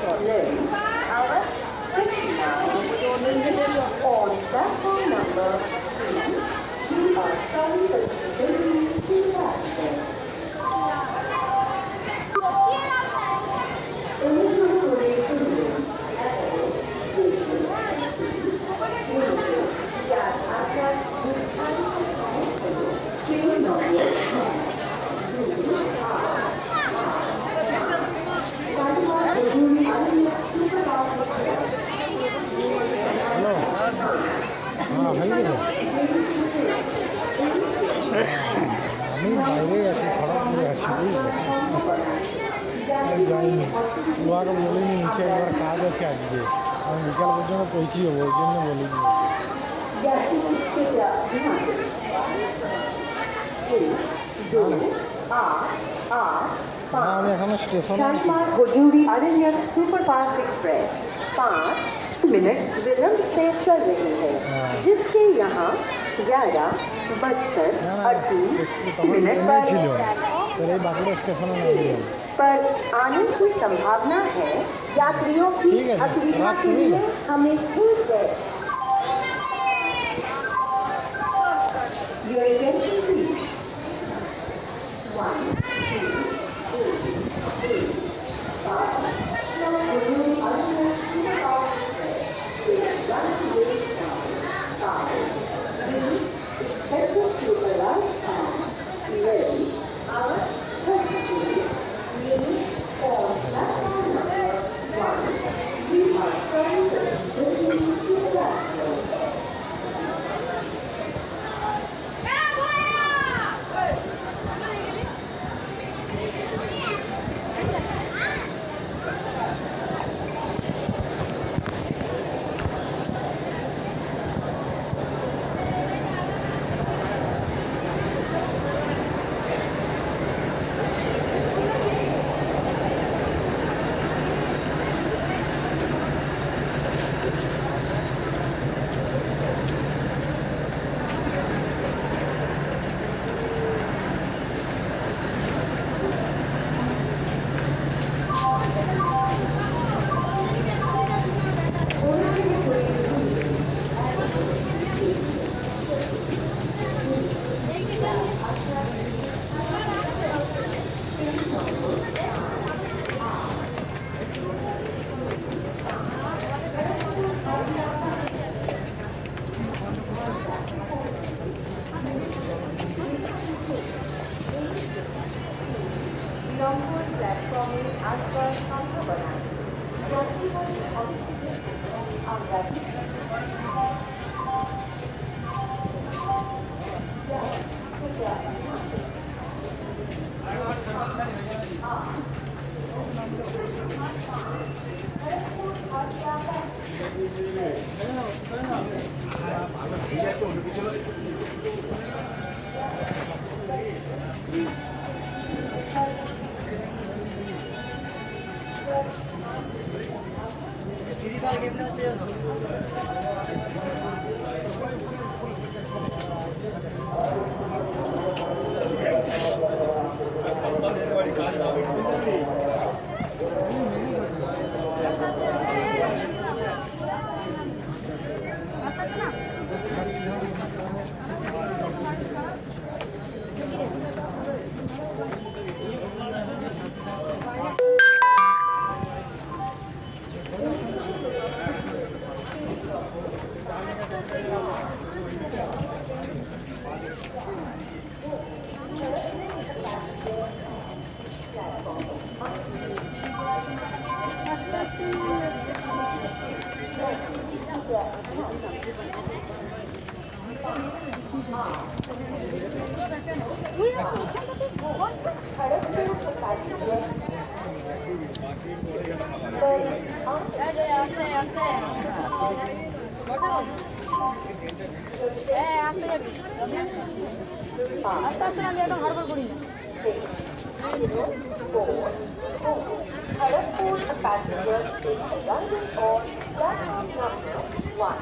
shortly. Our station now on platform number 3. We are sorry for the delay to passengers. হ্যাঁ ভালো গেছে আমি বাইরে আছি খড়গপুরে আছি বুঝলি যাইনি ওকে বলিনি নিচে একবার কাজ আছে আজকে আমি বিকাল পর্যন্ত পৌঁছে যাবো ওই জন্য বলিনি আমি এখনো স্টেশনে सुपरफास्ट एक्सप्रेस 5 मिनट विलंब से चल रही है जिससे यहाँ 11:38 पर आने की संभावना है। यात्रियों की असुविधा के लिए हमें ठीक है। Your attention please. 1, 2, 3, 4, Kharagpur passenger is arriving on platform number 1.